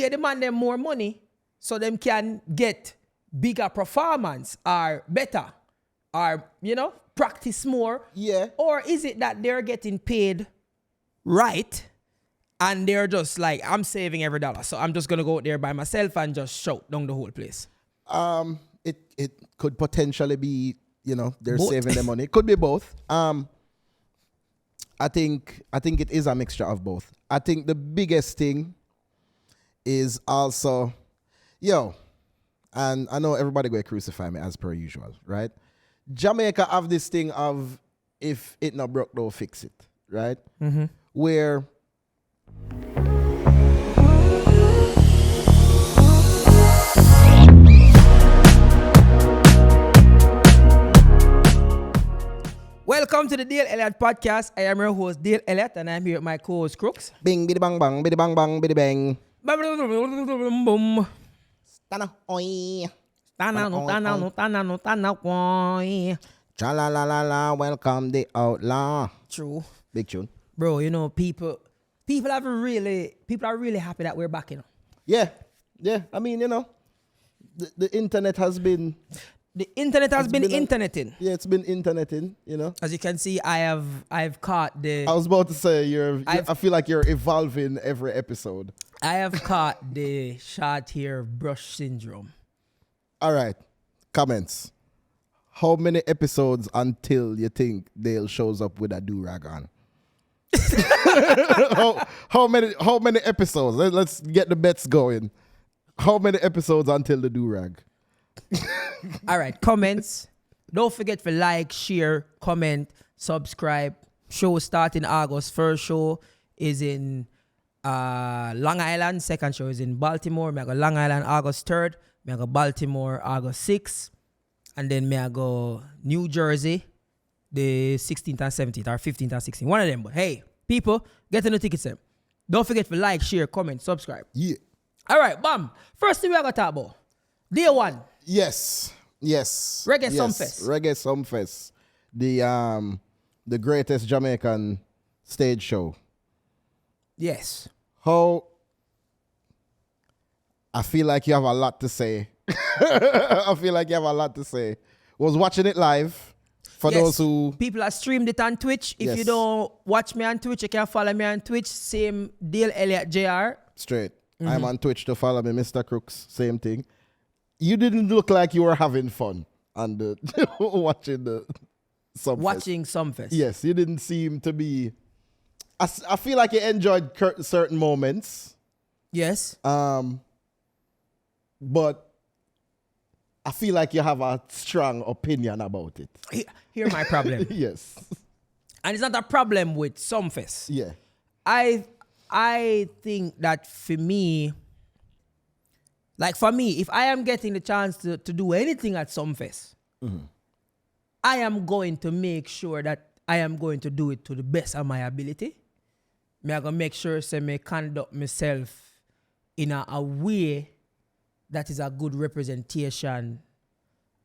pay the man them more money so them can get bigger performance or better or, practice more? Yeah. Or is it that they're getting paid right and they're just like, I'm saving every dollar, so I'm just going to go out there by myself and just shout down the whole place? It could potentially be, they're Both. saving the money. It could be both. I think it is a mixture of both. I think the biggest thing is also, and I know everybody going to crucify me as per usual, right? Jamaica have this thing of, if it not broke, don't fix it, right? Mm-hmm. Where Welcome to the Daleelliottjr podcast. I am your host, Daleelliottjr, and I'm here with my co-host, Crooks. bing, biddy bang bang, biddy bang bang, biddy bang. Boom. Stana, oi. Boy. Cha la la la la, welcome the outlaw. True. Big tune. Bro, people are really happy that we're back, Yeah. I mean, the internet has been. The internet has been been interneting. Yeah, it's been interneting, As you can see, I've caught the I was about to say I feel like you're evolving every episode. I have caught the short hair brush syndrome. All right. Comments. How many episodes until you think Dale shows up with a do-rag on? how many episodes? Let's get the bets going. How many episodes until the do-rag? All right, comments. Don't forget to like, share, comment, subscribe. Show starting August. First show is in Long Island. Second show is in Baltimore. I go Long Island August 3rd. I go Baltimore August 6th. And then I go New Jersey the 16th and 17th or 15th and 16th. One of them. But hey, people, get the tickets. Don't forget to like, share, comment, subscribe. Yeah. All right, bam. First thing we are going to talk about. Day one. Yes. Reggae Sumfest. Reggae Sumfest. The greatest Jamaican stage show. Yes. How I feel like you have a lot to say. Was watching it live for those who people are streamed it on Twitch. If you don't watch me on Twitch, you can follow me on Twitch. Same Daleelliottjr. Straight. I'm on Twitch to follow me, Mr. Crooks. Same thing. You didn't look like you were having fun on the watching the Sumfest. Watching Sumfest. Yes, you didn't seem to be. I feel like you enjoyed certain moments. Yes. But I feel like you have a strong opinion about it. Here's my problem. Yes. And it's not a problem with Sumfest. Yeah. I think that for me, if I am getting the chance to do anything at Sumfest, I am going to make sure that I am going to do it to the best of my ability. I'm going to make sure I conduct myself in a way that is a good representation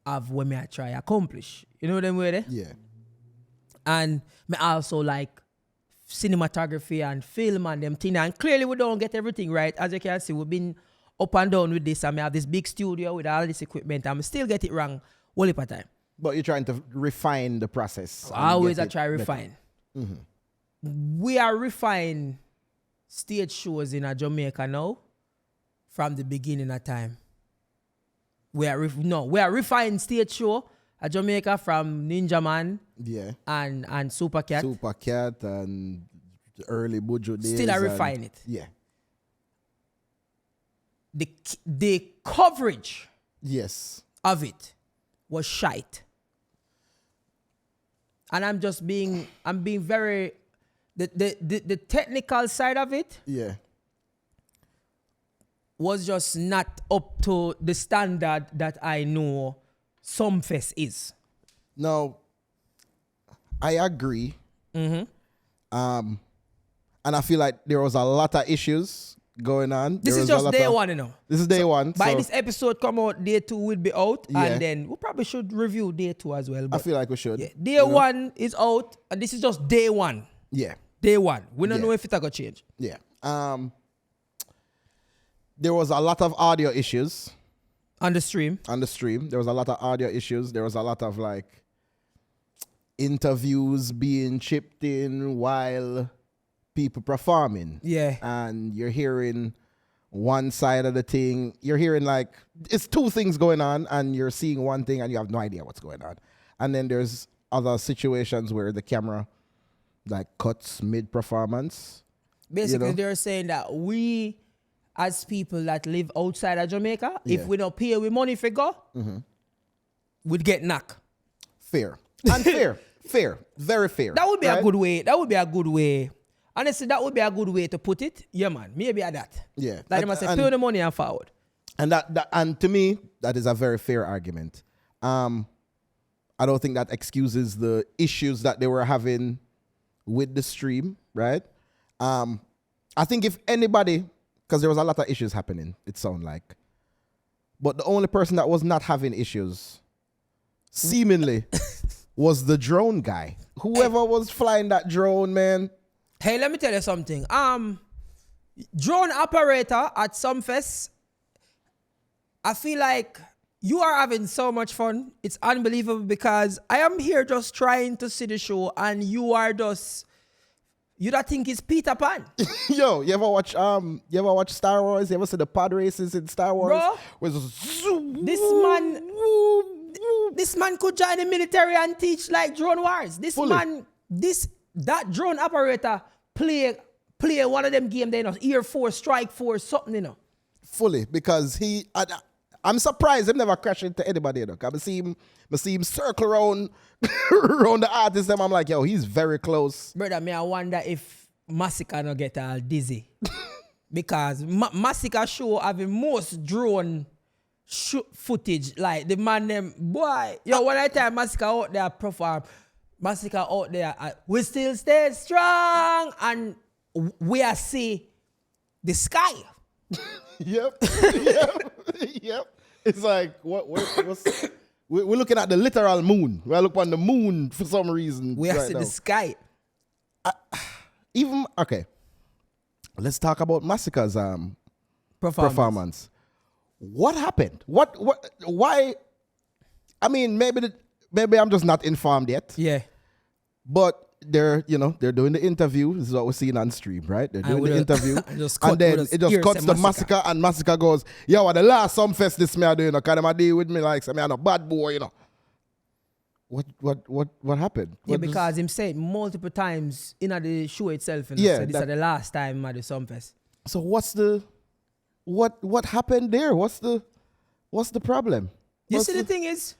of what I try to accomplish. You know what I'm saying? Yeah. And I also like cinematography and film and them things. And clearly we don't get everything right. As you can see, we've been up and down with this. And I have this big studio with all this equipment. And I still get it wrong all the time. But you're trying to refine the process. I always try to refine. We are refining stage shows in Jamaica now from the beginning of time. We are refining stage show at Jamaica from Ninja Man and Supercat. Supercat and the early Buju days. Still I refine it. Yeah. The coverage of it was shite. And I'm being very the technical side of it was just not up to the standard that I know Sumfest is. No, I agree. And I feel like there was a lot of issues going on. This is just day one, This is day one. By this episode come out, day 2 will be out. And then we probably should review day 2 as well. I feel like we should. Yeah, day 1 is out, and this is just day 1. Yeah. Day 1. We don't know if it's going to change. Yeah. there was a lot of audio issues On the stream. There was a lot of audio issues. There was a lot of like interviews being chipped in while people performing. Yeah. And you're hearing one side of the thing. You're hearing like it's two things going on, and you're seeing one thing and you have no idea what's going on. And then there's other situations where the camera like cuts mid-performance. Basically, they're saying that we, as people that live outside of Jamaica, if we don't pay we money for go, we'd get knocked. Fair. And fair. Very fair. That would be a good way. That would be a good way. Honestly, that would be a good way to put it. Yeah, man. Maybe at that. Yeah. Like they must say, pay the money and forward. And and to me, that is a very fair argument. I don't think that excuses the issues that they were having with the stream, right? I think if anybody, because there was a lot of issues happening, it sounded like, but the only person that was not having issues, seemingly, was the drone guy. Whoever was flying that drone, man. Hey, let me tell you something. Drone operator at Sumfest, I feel like you are having so much fun. It's unbelievable because I am here just trying to see the show and you are just, you don't think it's Peter Pan. Yo, you ever watch Star Wars? You ever see the pod races in Star Wars? Bro, this man could join the military and teach like drone wars. That drone operator play one of them games, Air Force, Strike Force, something, Fully, because I'm surprised him never crashed into anybody, I see him circle around the artist, and I'm like, yo, he's very close. Brother, I wonder if Masicka no get all dizzy. Because Masicka show having most drone footage. Like the man them, boy. Yo, when I tell Masicka out there perform, Masicka out there, we still stay strong, and we are see the sky. Yep. It's like we're looking at the literal moon. We're looking on the moon for some reason. We are see the sky. Okay. Let's talk about Masicka's performance. What happened? Why? I mean, maybe I'm just not informed yet. Yeah. But they're doing the interview. This is what we're seeing on stream, right? They're doing the interview. And then it just cuts to Masicka, and Masicka goes, yo, the last Sumfest this me I doing, kind of deal with me like say I'm a bad boy, What happened? Because him said multiple times in the show itself, this is the last time at the Sumfest. So what happened there? What's the problem? The thing is,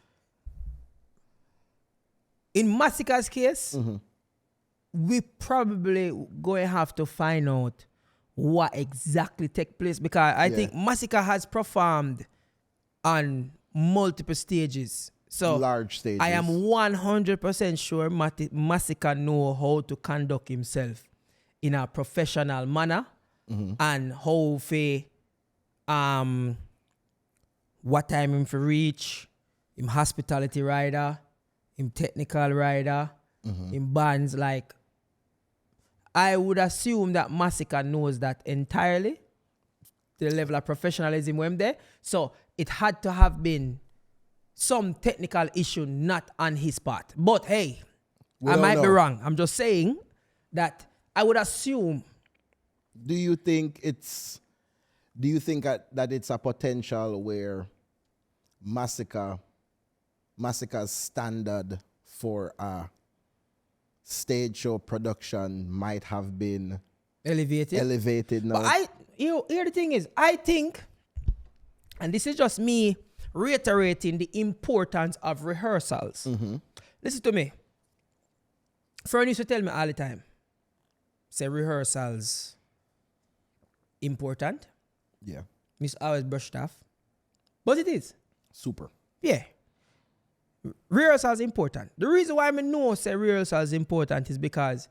in Masicka's case, we probably going to have to find out what exactly took place, because I think Masicka has performed on multiple stages. So large stages. I am 100% sure Masicka know how to conduct himself in a professional manner and how what time him for reach, him hospitality rider, him technical rider, him bands. Like, I would assume that Masicka knows that entirely, the level of professionalism went there. So it had to have been some technical issue not on his part. But hey, I might be wrong. I'm just saying that I would assume. Do you think it's a potential where Masicka's standard for a stage show production might have been elevated now? But here the thing is, I think, and this is just me reiterating the importance of rehearsals. Listen to me. Fern used to tell me all the time, say rehearsals important. Yeah. Miss always brushed off. But it is. Super. Yeah. Rehearsals important. The reason why I know say rehearsals important is because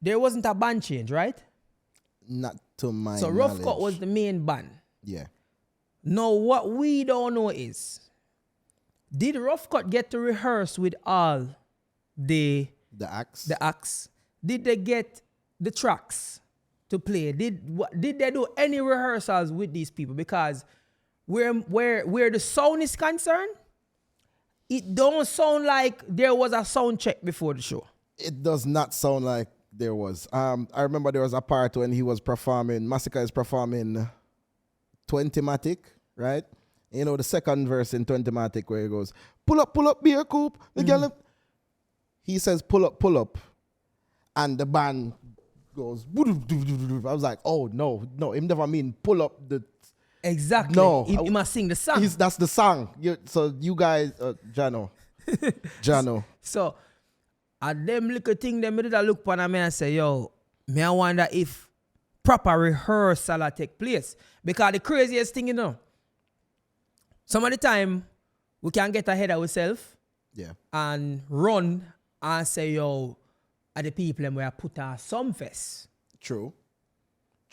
there wasn't a band change, right? Not to my knowledge. So Rough Cut was the main band. Yeah. Now what we don't know is, did Rough Cut get to rehearse with all the acts? The acts? Did they get the tracks? to play? Did they do any rehearsals with these people? Because where the sound is concerned, it don't sound like there was a sound check before the show. It does not sound like there was. I remember there was a part when he was performing, Masicka is performing 20-matic, right? You know, the second verse in 20-matic where he goes, pull up, beer coop. He says, pull up. And the band goes, I was like, oh, no, him never mean pull up the... Exactly. No. He must sing the song. That's the song. So you guys, Jano. So, at them little thing, them did a look upon me and say, yo, me I wonder if proper rehearsal take place. Because the craziest thing, you know, some of the time, we can get ahead of ourselves and run and say, yo, are the people them where I put our Sumfest. True.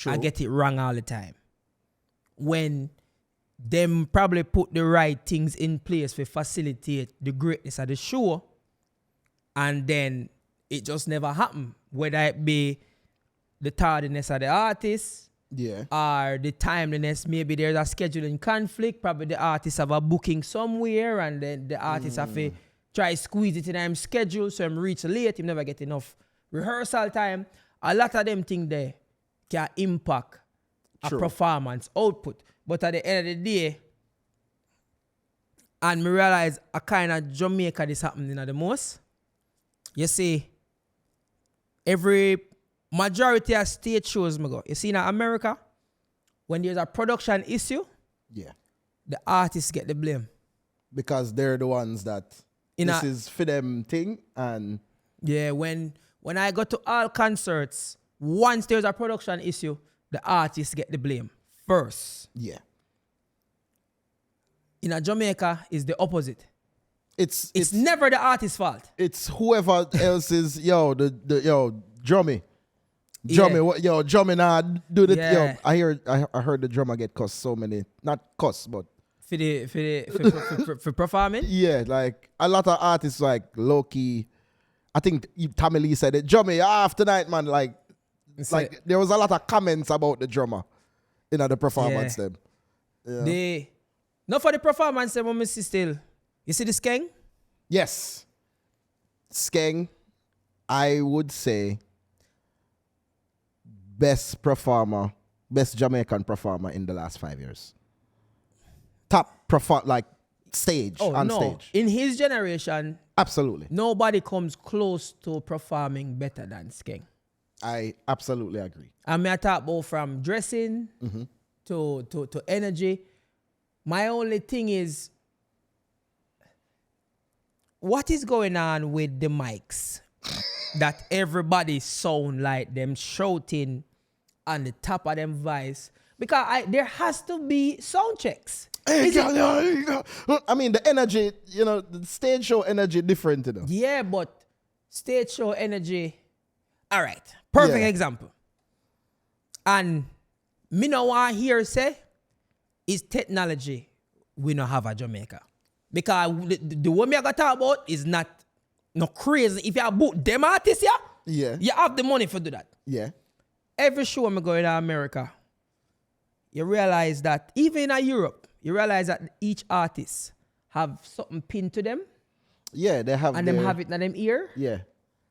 I get it wrong all the time. When them probably put the right things in place to facilitate the greatness of the show, and then it just never happened. Whether it be the tardiness of the artist, or the timeliness, maybe there's a scheduling conflict, probably the artists have a booking somewhere, and then the artists have to try to squeeze it in their schedule, so I'm reach late, you never get enough rehearsal time. A lot of them things there can impact a performance output. But at the end of the day, and me realize a kind of Jamaica this happening the most. You see, every majority of stage shows me go. You see in America, when there's a production issue, the artists get the blame. Because they're the ones that this is for them thing. And when I go to all concerts, once there's a production issue, the artists get the blame first. In Jamaica, is the opposite. It's never the artist's fault. It's whoever else is drummy. Drummy now do the I heard the drummer get cussed so many, not cussed, but for performing. Yeah, like a lot of artists like low key. I think Tommy Lee said it. Drummy, after night, man, like there was a lot of comments about the drummer in the performance. Them. Yeah. Not for the performance, them, but see still. You see the Skeng? Yes. Skeng, I would say, best Jamaican performer in the last 5 years. Top stage, on stage. In his generation, absolutely. Nobody comes close to performing better than Skeng. I absolutely agree. I mean, I talk about from dressing to energy. My only thing is, what is going on with the mics that everybody sound like them shouting on the top of them voice? Because there has to be sound checks. I mean, the energy, the stage show energy different, Yeah, but stage show energy, all right, perfect example. And me no want hear say, is technology we don't have at Jamaica. Because the one me I got talk about is not crazy. If you book them artists, you have the money for do that. Yeah. Every show I'm going to America, you realize that even in Europe, you realize that each artist have something pinned to them. Yeah, they have. And them have it in them ear. Yeah.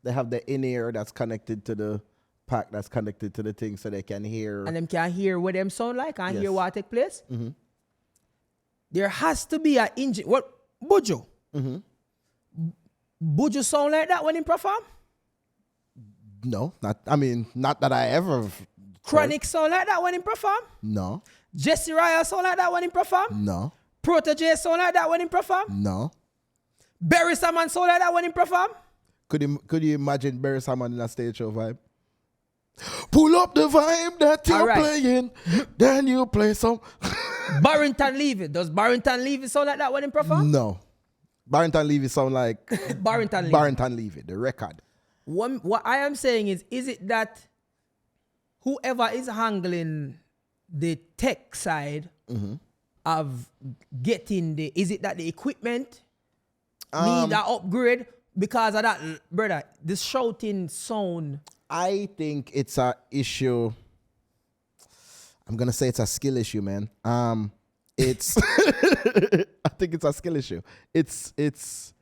They have the in-ear that's connected to the pack that's connected to the thing so they can hear. And them can hear what them sound like and hear what take place. Mm-hmm. There has to be an engine. What? Buju? Mm-hmm. Buju sound like that when he perform? No, not that I ever. Chronic sound like that when he perform? No. Jesse Ryan sound like that when he perform? No. Protege sound like that when he perform? No. Barry Salmon sound like that when he perform? Could you imagine Barry Salmon in a stage show vibe? Pull up the vibe that you're playing, then you play some. Barrington Levy. Does Barrington Levy sound like that when he perform? No. Barrington Levy sound like Barrington Levy, the record. What I am saying is it that whoever is handling the tech side of getting is it that the equipment need an upgrade? Because of that, brother, this shouting sound. I think it's an issue I'm gonna say it's a skill issue, man. It's I think it's a skill issue. It's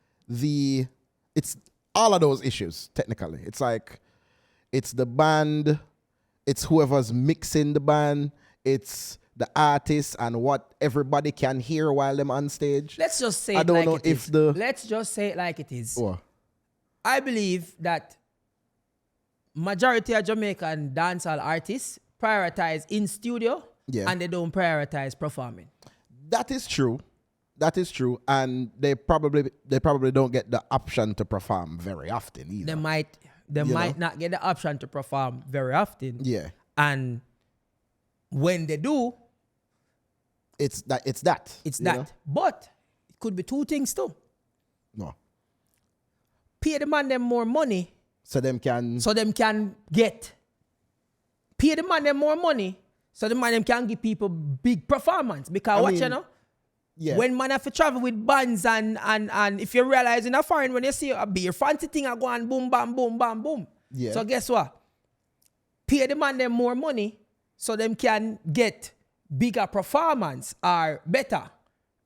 all of those issues technically. It's like it's the band, it's whoever's mixing the band, it's the artist and what everybody can hear while them on stage. Let's just say I don't know if the Let's just say it like it is. oh. I believe that majority of Jamaican dancehall artists prioritize in studio and they don't prioritize performing. That is true. That is true. And they probably don't get the option to perform very often either. They might not get the option to perform very often. Yeah. And when they do, it's that. It's that. Know? But it could be two things too. No. Pay the man them more money. So them can get. Pay the man them more money. So the man them can give people big performance. Because you know? Yeah. When man have to travel with bands and if you realize in a foreign when you see a beer fancy thing I go and boom, bam, boom, bam, boom. Yeah. So guess what? Pay the man them more money so them can get bigger performance or better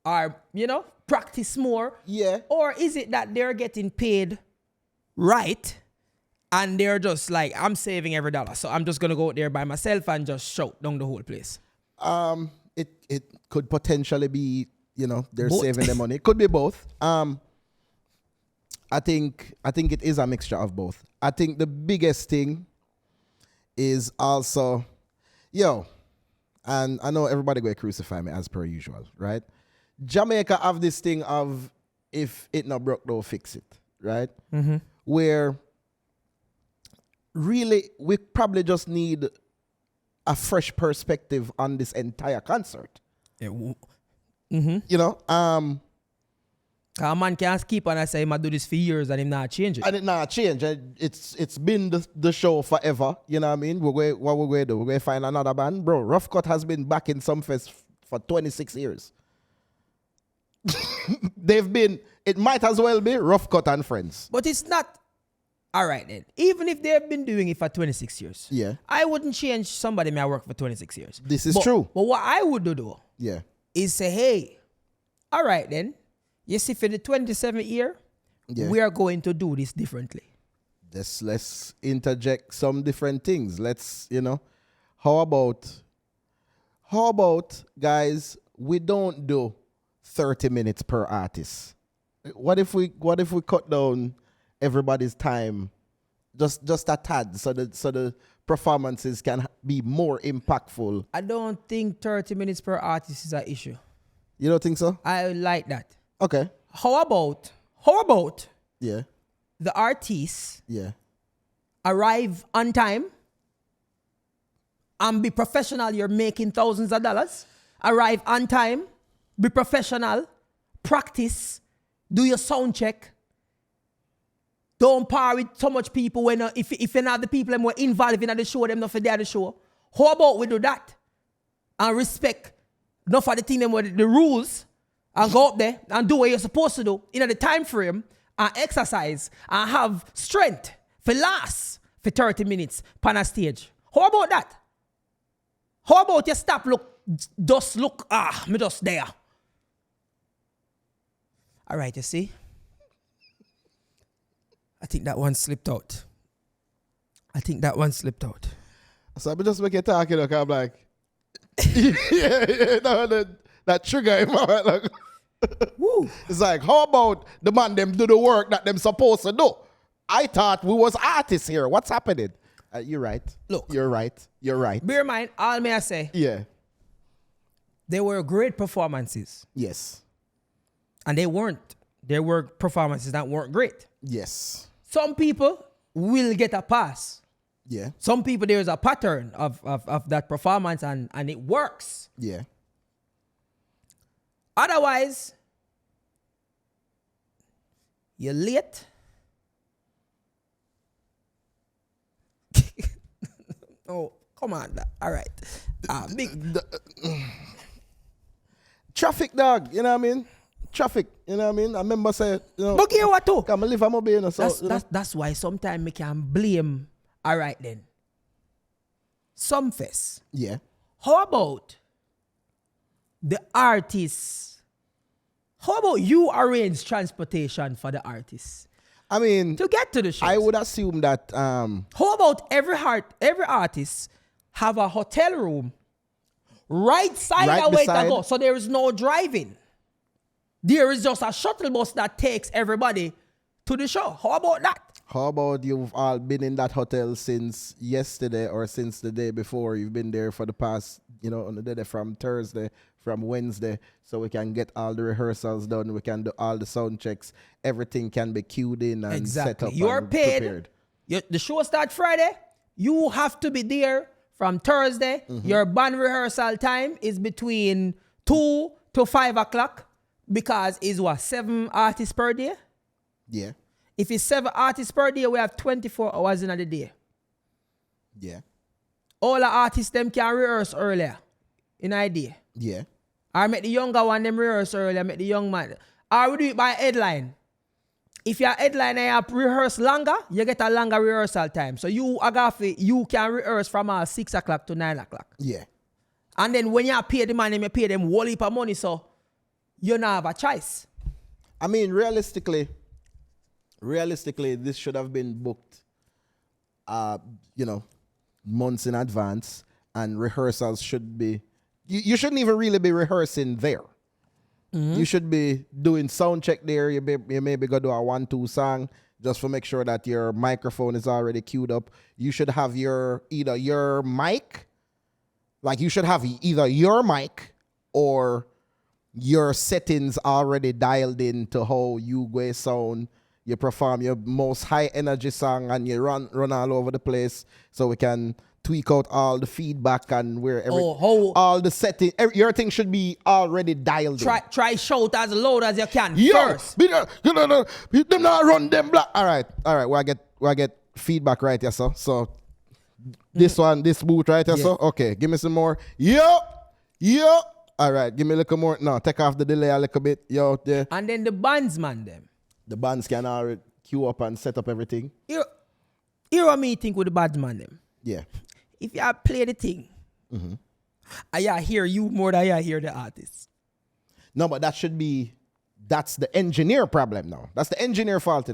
or, you know, practice more. Yeah. Or is it that they're getting paid right and they're just like, I'm saving every dollar, so I'm just going to go out there by myself and just shout down the whole place? It could potentially be, you know, they're Both. saving their money. It could be both. I think it is a mixture of both. I think the biggest thing is also, and I know everybody going to crucify me as per usual, right? Jamaica have this thing of if it not broke, don't fix it, right? Mm-hmm. Where really we probably just need a fresh perspective on this entire concert. Yeah. You know, a man can't keep on and say, I do this for years and him not change it. And it not change. It's been the show forever. You know what I mean? What we're going to do? We're going to find another band. Bro, Rough Cut has been back in Sumfest for 26 years. It might as well be Rough Cut and Friends. But it's not. All right then. Even if they've been doing it for 26 years. Yeah. I wouldn't change somebody may work for 26 years. This is true. But what I would do though. Yeah. Is say, hey, all right then. You see, for the 27th year, we are going to do this differently. Let's interject some different things. Let's, you know, how about guys, we don't do 30 minutes per artist. What if we cut down everybody's time just a tad so the performances can be more impactful? I don't think 30 minutes per artist is an issue. You don't think so? I like that. Okay. How about yeah, the artists arrive on time and be professional? You're making thousands of dollars. Arrive on time, be professional, practice, do your sound check. Don't par with so much people when if you're not the people that were involved in the show, them not for the show. How about we do that and respect not for the thing them with the rules and go up there and do what you're supposed to do in the time frame and exercise and have strength for last for 30 minutes on a stage. How about that? How about you stop me just there. All right, you see? I think that one slipped out. So I just make it talk, you know, I'm like, that trigger in my head, like, woo. It's like, how about the man them do the work that them supposed to do? I thought we was artists here. What's happening? You're right. Look. You're right. Bear in mind, all may I say. Yeah. They were great performances. Yes. And they weren't. There were performances that weren't great. Yes. Some people will get a pass. Yeah. Some people, there's a pattern of that performance and it works. Yeah. Otherwise, you're late. Oh, come on. All right. Traffic, dog. You know what I mean? Traffic. You know what I mean? I remember saying, you know. But you what too? Come live on my bay, you know. So, that's why sometimes we can blame. All right then. Sumfest. Yeah. How about the artists? How about you arrange transportation for the artists I mean, to get to the show? I would assume that How about every artist have a hotel room right side Right away to beside? go, so there is no driving. There is just a shuttle bus that takes everybody to the show. How about that? how about you've all been in that hotel since yesterday or since the day before? You've been there for the past, on the day from Thursday, from Wednesday, so we can get all the rehearsals done. We can do all the sound checks. Everything can be queued in and set up. You are and paid. prepared. The show starts Friday. You have to be there from Thursday. Your band rehearsal time is between 2 to 5 o'clock because it's 7 artists per day? Yeah, If it's 7 artists per day, we have 24 hours in the day. yeah, All the artists them can rehearse earlier in a day. yeah. Or make the younger one them rehearse earlier, make the young man. Or we do it by headline. If your headline and you rehearse longer, you get a longer rehearsal time. So you can rehearse from 6 o'clock to 9 o'clock. Yeah. And then when you pay the man, you pay them whole heap of money, so you don't have a choice. I mean, realistically, this should have been booked, months in advance, and rehearsals should be. You shouldn't even really be rehearsing there. You should be doing sound check there. You maybe go do a 1-2 song just to make sure that your microphone is already queued up. You should have either your mic, like you should have either your mic or your settings already dialed in to how you go sound. You perform your most high energy song and you run all over the place so we can tweak out all the feedback and all the settings. Everything should be already dialed in. Try shout as loud as you can first. Them not run them black. All right. We get feedback right here, so this boot right here, so okay. Give me some more. Yo. All right, give me a little more. No, take off the delay a little bit. Yo, there. And then the bandsman them. The bands can already queue up and set up everything. Here what me think with the bandsman them. Yeah. If you play the thing, I hear you more than I hear the artist. No, but that's the engineer problem now. That's the engineer fault,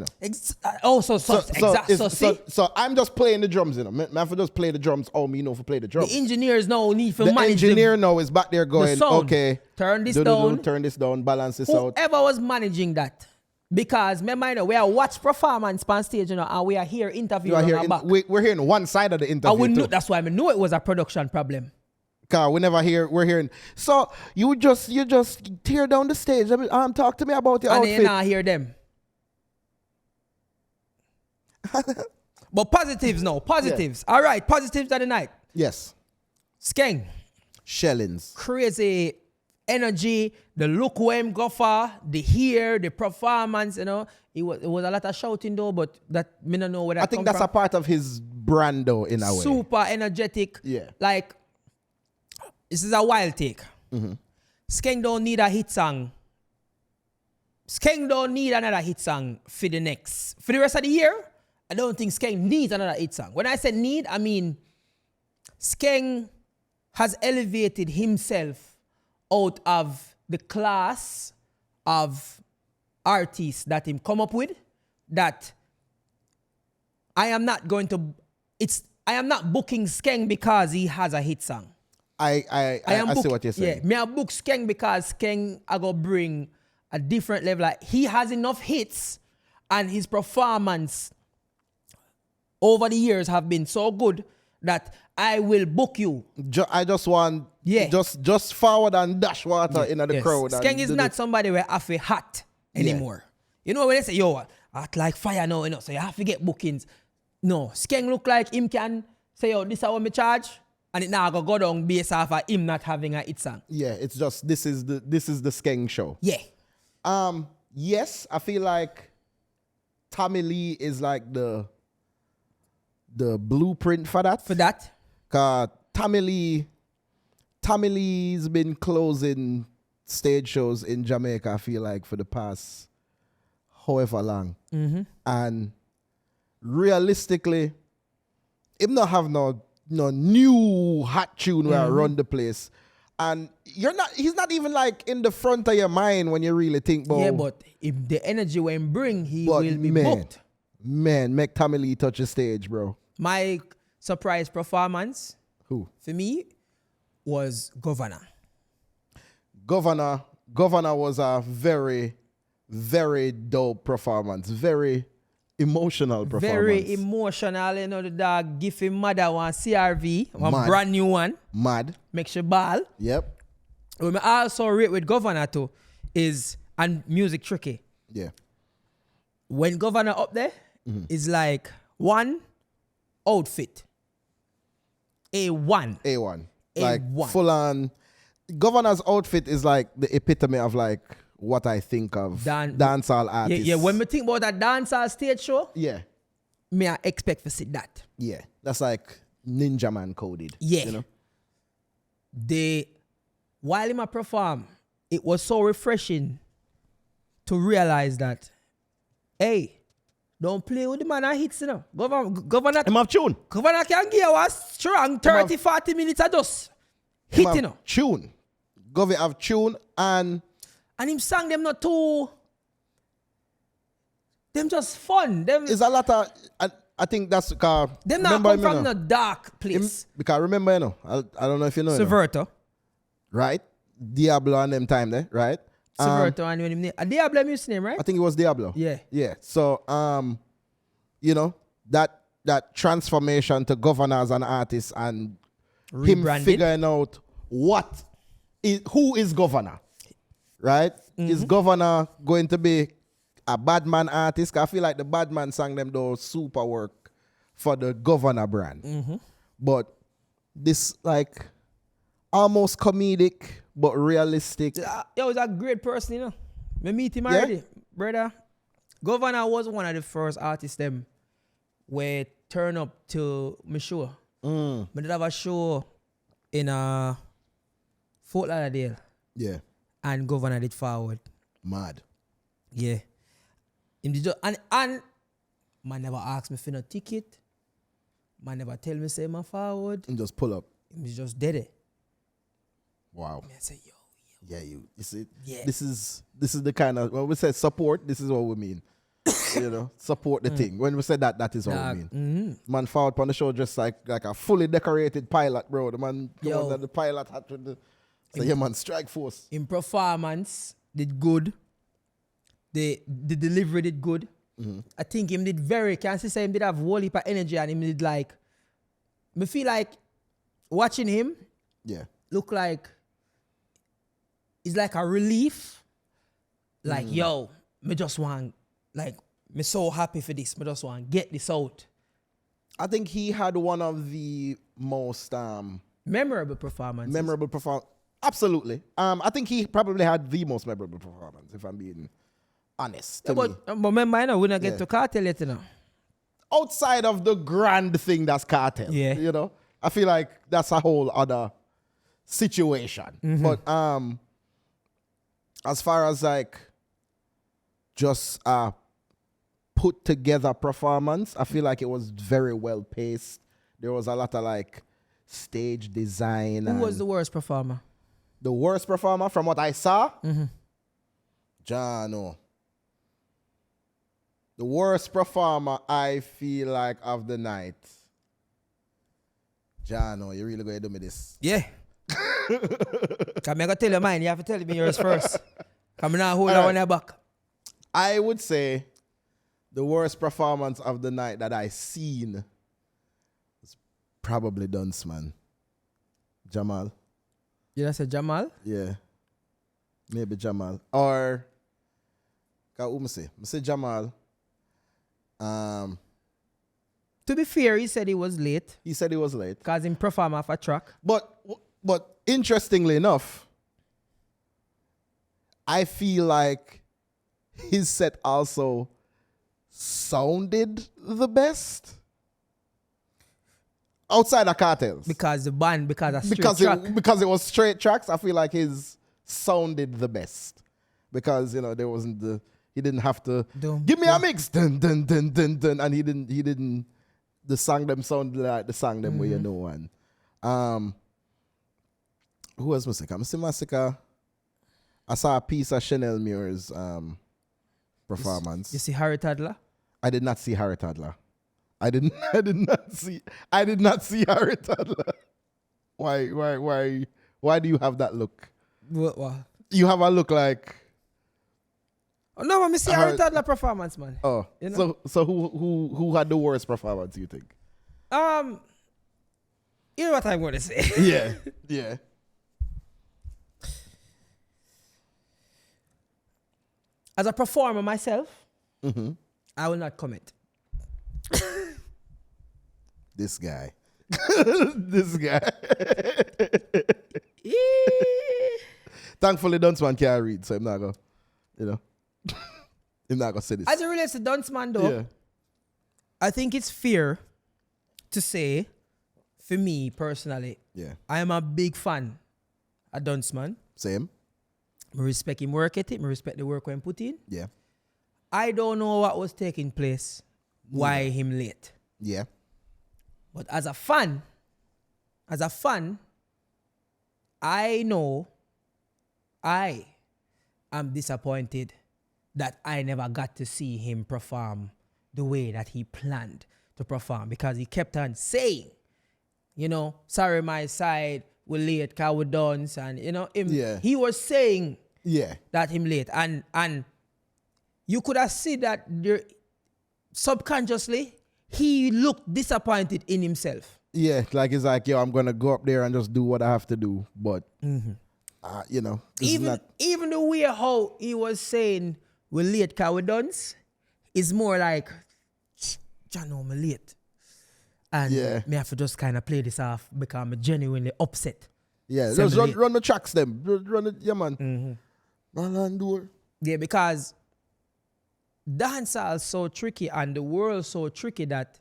So I'm just playing the drums, Man, for just play the drums. Oh, me know for play the drums. The engineers know need for the manage engineer now is back there going, okay, turn this down, balance this out. Whoever was managing that. Because remember, we are watch performance on stage, and we are here interviewing. We're hearing one side of the interview. That's why I knew it was a production problem. Cause we're hearing. So you just tear down the stage. Talk to me about your outfit. And then I hear them. But positives now. Positives. Yeah. All right. Positives of the night. Yes. Skeng. Shellings. Crazy energy. The look where him go for. The hair. The performance. It was a lot of shouting though. But that me don't know where that. I think that's from. a part of his brand though, in a way. Super energetic. Yeah. Like. This is a wild take. Skeng don't need a hit song. Skeng don't need another hit song for the rest of the year. I don't think Skeng needs another hit song. When I say need, I mean Skeng has elevated himself out of the class of artists that him come up with. That I am not booking Skeng because he has a hit song. I see what you're saying. Yeah, me I book Skeng because Skeng I go bring a different level. Like he has enough hits and his performance over the years have been so good that I will book you. I just want just forward and dash water in the crowd. Skeng is not somebody where have a hot anymore. You know when they say, yo, hot like fire now, so you have to get bookings. No, Skeng look like him can say, yo, this is what me charge. And it now go down based off of him not having a hit song. Yeah, it's just this is the Skeng show. Yeah. Yes, I feel like Tommy Lee is like the blueprint for that. Cause Tommy Lee's been closing stage shows in Jamaica, I feel like, for the past however long. And realistically, him not have no new hot tune where I run the place. And he's not even like in the front of your mind when you really think about. Yeah, but if the energy when bring, he will be booked. Man, make Tommy Lee touch the stage, bro. My surprise performance, Who? for me, was Governor. Governor was a very, very dope performance. Very emotional performance. Very emotional, you know, the dog give him mother one CRV, one brand new one. Mad. Makes you ball. Yep. What I also rate with Governor too is, and music tricky. Yeah. When Governor up there, is like one outfit. A1. A1. Like A1. full on. Governor's outfit is like the epitome of like what I think of dancehall artists. Yeah, when we think about a dancehall stage show, me I expect to see that. Yeah. That's like Ninja Man coded. Yeah. You know? While he perform, it was so refreshing to realize that, hey, don't play with the man that hits, you know. Governor Him have tune. Governor can give us strong 30, 40 minutes of just hit, you know. Tune. Governor have tune and him sang them not too, them just fun. Them it's a lot of, I think that's because them not come from the dark place. Because remember, you know, I don't know if you know. Subverto. Right? Diablo and them time there, right? Subverto and when him name. Diablo his name, right? I think it was Diablo. Yeah. Yeah. So you know, that transformation to Governor as an artist and him figuring out who is Governor. Right? Is Governor going to be a Badman artist? I feel like the Badman sang them those super work for the Governor brand. But this like almost comedic but realistic. He was a great person, you know. Me meet him already, brother. Governor was one of the first artists them where turn up to my show. But did have a show in Fort Lauderdale. Yeah. And Governor did forward. Mad. Yeah. Him did just, and man never asked me for no ticket. Man never tell me say my forward. And just pull up. Him just did it. Wow. I say, yo. Yeah, you see, yeah. This is the kind of, when we say support, this is what we mean. You know, support the thing. When we say that is what we mean. Man forward on the show just like a fully decorated pilot, bro. The man comes the pilot hat with the, so yeah, man, strike force. In performance, did good. The delivery did good. I think him did can't say him did have whole heap of energy and him did like, me feel like watching him look like, it's like a relief. Like, yo, me just want, like, me so happy for this. Me just want get this out. I think he had one of the most memorable performances. Absolutely. I think he probably had the most memorable performance, if I'm being honest. But remember, you know, we don't get to Kartel yet, you know. Outside of the grand thing that's Kartel, you know, I feel like that's a whole other situation. But as far as like just put together performance, I feel like it was very well paced. There was a lot of like stage design. Who was the worst performer? The worst performer from what I saw? Jano. The worst performer I feel like of the night. Jano, you really going to do me this? Yeah. I'm going to tell you mine. You have to tell me yours first. Come now, hold on your back. I would say the worst performance of the night that I seen was probably Dunce, man. Jamal. You know, say Jamal? Yeah. Maybe Jamal. Or, I say Jamal. To be fair, he said he was late. He said he was late. Because he performed off a track. But interestingly enough, I feel like his set also sounded the best outside of Kartel's. Because the band, because it was straight tracks, I feel like his sounded the best. Because, you know, there wasn't he didn't have to give me a mix, dun, dun, dun, dun, dun, and he didn't the song them sound like the song them where you know and who was Masicka? I see Masicka. I saw a piece of Chanel Muir's performance. You see Harry Toddler? I did not see Harry Toddler. I did not see Harry Toddler. Why do you have that look? What? You have a look like Oh, no, I see Harry Toddler performance, man. Oh, you know? So who had the worst performance, you think? You know what I'm going to say? Yeah. As a performer myself, I will not comment. This guy. This guy. Thankfully, Dunceman can't read, so I'm not going to, you know. I'm not going to say this. As it relates to Dunceman, though, I think it's fair to say, for me personally, I am a big fan of Dunceman. Same. I respect him work ethic. I respect the work he put in. Yeah. I don't know what was taking place, why him late. Yeah. But as a fan, I know I am disappointed that I never got to see him perform the way that he planned to perform, because he kept on saying, you know, sorry, my side, we're late because we dance, and you know, he was saying that him late, and you could have seen that subconsciously he looked disappointed in himself. Yeah, like it's like, yo, I'm gonna go up there and just do what I have to do, but you know, even the way how he was saying we're late because we dance is more like, I know I'm late. And me have to just kind of play this off because I'm genuinely upset. Yeah, just run the tracks them. Run it, yeah, man. Yeah, because dancehall is so tricky and the world so tricky that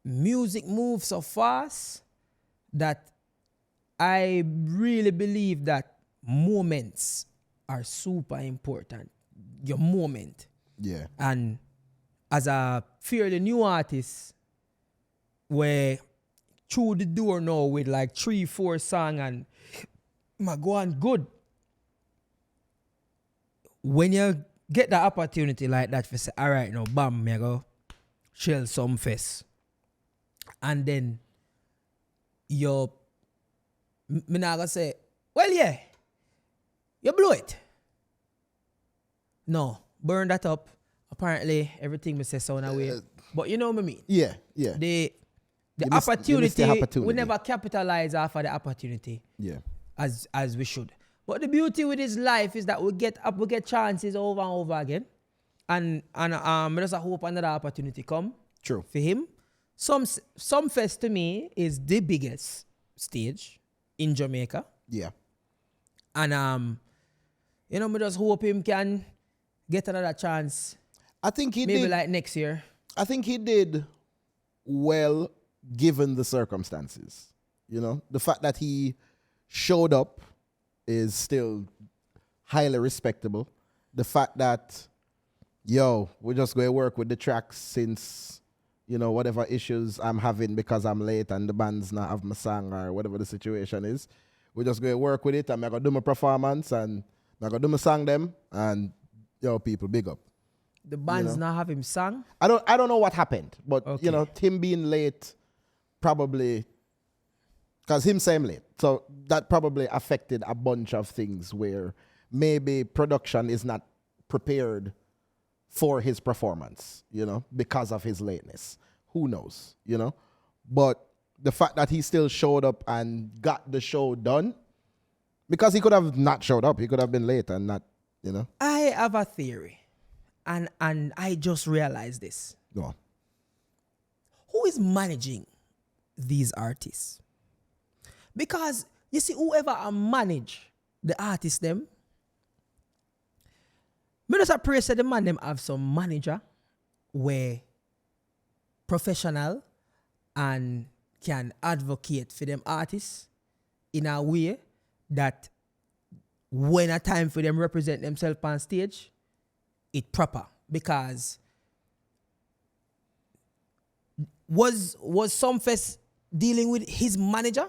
music moves so fast that I really believe that moments are super important. Your moment. Yeah. And as a fairly new artist, where through the door now with like 3-4 songs and my go on good. When you get the opportunity like that for say, all right, now bam, me go Shell Sumfest. And then me not gonna say, well, yeah, you blew it. No, burn that up. Apparently, everything me say sound away. But you know what I mean? Yeah. The opportunity, we never capitalize off of the opportunity. Yeah. As we should. But the beauty with his life is that we get chances over and over again. And I just hope another opportunity come. True. For him. Sumfest to me is the biggest stage in Jamaica. Yeah. And you know, I just hope him can get another chance. I think he maybe did. Like next year. I think he did well given the circumstances. You know, the fact that he showed up is still highly respectable. The fact that, we're just going to work with the tracks since, you know, whatever issues I'm having because I'm late and the band's not have my song or whatever the situation is, we're just going to work with it and I'm going to do my performance and I'm going to do my song them and, people, big up. The band's not have him sung? I don't know what happened, but, him being late probably, because him saying late, so that probably affected a bunch of things where maybe production is not prepared for his performance, because of his lateness. Who knows, But the fact that he still showed up and got the show done, because he could have not showed up, he could have been late and not, I have a theory, and I just realized this. Go on. Who is managing these artists? Because, you see, whoever manage the artists them, me just pray say the man them have some manager where professional and can advocate for them artists in a way that when a time for them represent themselves on stage, it proper. Because Was Sumfest dealing with his manager?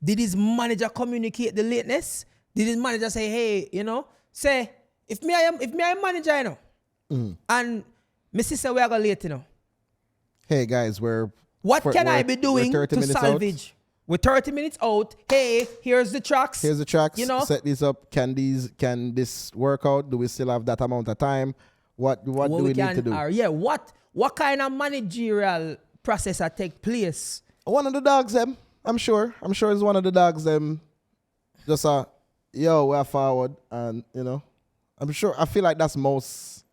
Did his manager communicate the lateness? Did his manager say, hey, say, if me I am manager, and my sister we are going late, Hey guys, what can I be doing to salvage? We're 30 minutes out. Hey, here's the tracks. Here's the tracks. Set these up. Can this work out? Do we still have that amount of time? What do we need to do? What kind of managerial process take place? One of the dogs, them. I'm sure it's one of the dogs, them. Just we're forward, and I'm sure. I feel like that's most.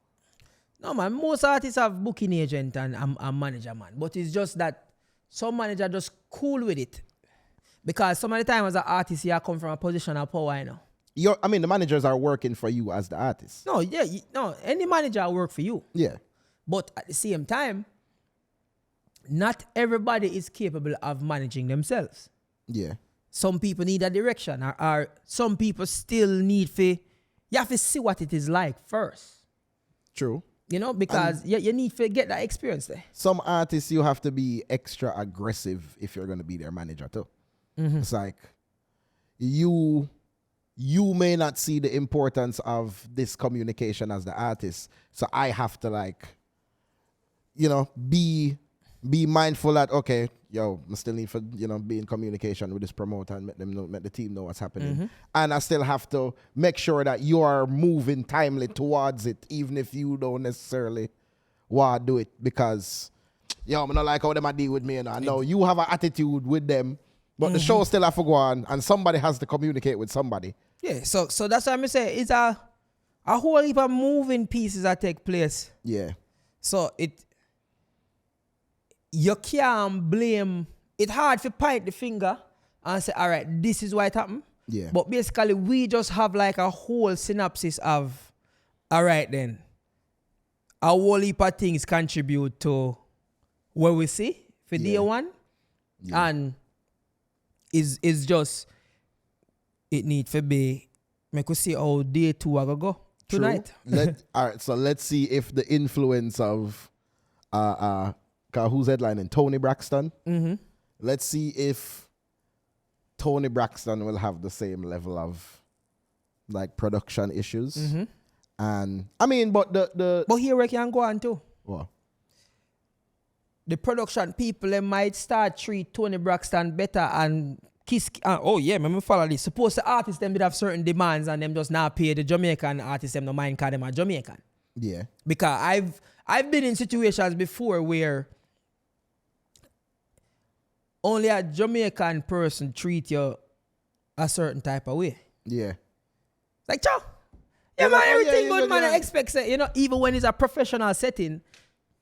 No man, most artists have booking agent and a manager, man. But it's just that some manager just cool with it. Because some of the time as an artist, you come from a position of power, the managers are working for you as the artist. No, any manager work for you. Yeah. But at the same time, not everybody is capable of managing themselves. Yeah. Some people need a direction, or some people still need you have to see what it is like first. True. Because you need to get that experience there. Some artists, you have to be extra aggressive if you're going to be their manager too. Mm-hmm. It's like you may not see the importance of this communication as the artist, so I have to be mindful that I still need for be in communication with this promoter and make the team know what's happening, mm-hmm. and I still have to make sure that you are moving timely towards it, even if you don't necessarily want to do it, because I'm not like how them deal with me. I know you have an attitude with them. But mm-hmm. the show still have to go on, and somebody has to communicate with somebody. Yeah, so that's what I'm saying. It's a whole heap of moving pieces that take place. Yeah. So you can't blame. It's hard to point the finger and say, all right, this is why it happened. Yeah. But basically, we just have like a whole synopsis of, all right then, a whole heap of things contribute to what we see for day one. Yeah. And is just it need to be make us see how day 2 are gonna go tonight. All right, so let's see if the influence of who's headlining? Tony Braxton. Mm-hmm. Let's see if Tony Braxton will have the same level of production issues. Mm-hmm. And but here we can go on too. What? The production people, they might start treat Tony Braxton better and kiss. Let me follow this. Suppose the artists them did have certain demands and them just not pay the Jamaican artists them no mind because them are Jamaican. Yeah. Because I've been in situations before where only a Jamaican person treat you a certain type of way. Yeah. Like, ciao. Yeah, man, everything good, man. I expect, even when it's a professional setting,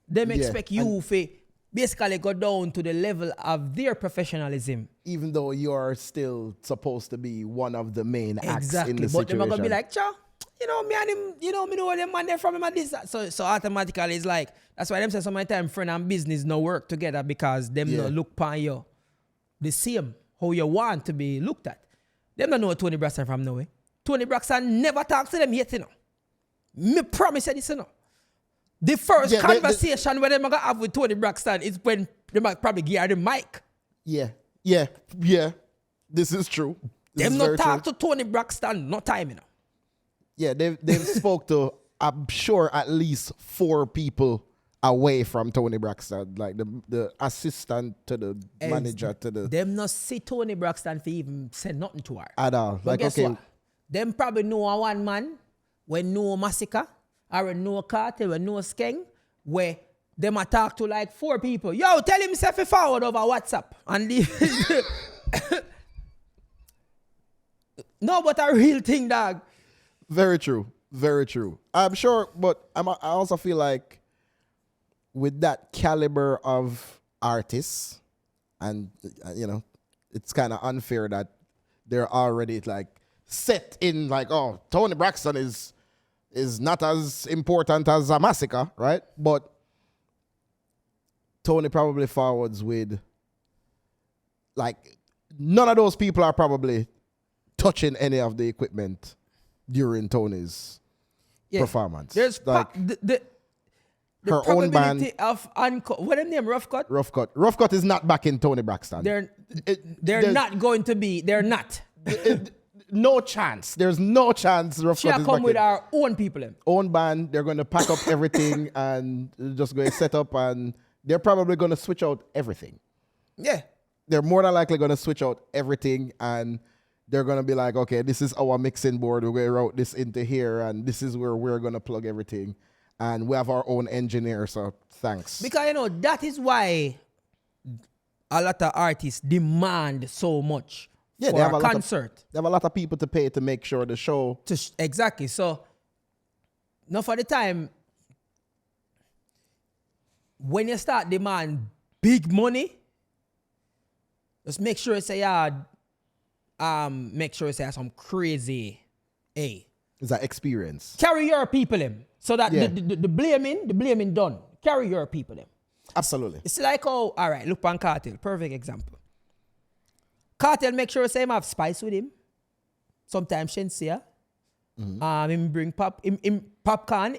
them expect you to basically go down to the level of their professionalism. Even though you're still supposed to be one of the main acts in the situation. But they're going to be like, cha, me and him, me know them man there from him and this. So automatically it's like, that's why them say sometimes friend and business no work together because them no look upon you the same, how you want to be looked at. Them don't know Tony Braxton from nowhere. Tony Braxton never talks to them yet, Me promise you this, The first conversation where they're going to have with Tony Braxton is when they might probably give her the mic. Yeah. This is true. Them not talk to Tony Braxton, no time, Yeah, they've spoke to, I'm sure, at least 4 people away from Tony Braxton. Like the assistant to the manager to the... Them not see Tony Braxton for even say nothing to her. At all. But guess what? Them probably know a one man, when know Masicka, or no Kartel, or no Skeng, where them a talk to like 4 people. Yo, tell himself he forward over WhatsApp. And no, but a real thing, dog. Very true. Very true. I'm sure, but I also feel like with that caliber of artists, and it's kind of unfair that they're already set in Tony Braxton is not as important as a Masicka, right? But Tony probably forwards with none of those people are probably touching any of the equipment during Tony's performance. There's the her own band. probability of what them name Rough Cut? Rough Cut. Rough Cut is not backing Tony Braxton. They're not going to be. They're not. No chance. There's no chance Rough Cut is come backing. with our own people. Own band. They're going to pack up everything and just go set up, and they're probably going to switch out everything. Yeah. They're more than likely going to switch out everything, and they're going to be like, okay, this is our mixing board. We're going to route this into here, and this is where we're going to plug everything. And we have our own engineer, so thanks. Because, that is why a lot of artists demand so much for a concert. They have a lot of people to pay to make sure the show... Exactly. So, now for the time, when you start demand big money, just make sure you say, make sure you say some crazy, It's that experience. Carry your people in. So that the blaming done. Carry your people in. Absolutely. It's like, all right, look on Kartel, perfect example. Kartel make sure you say him have spice with him. Sometimes Shensia. Him bring popcorn.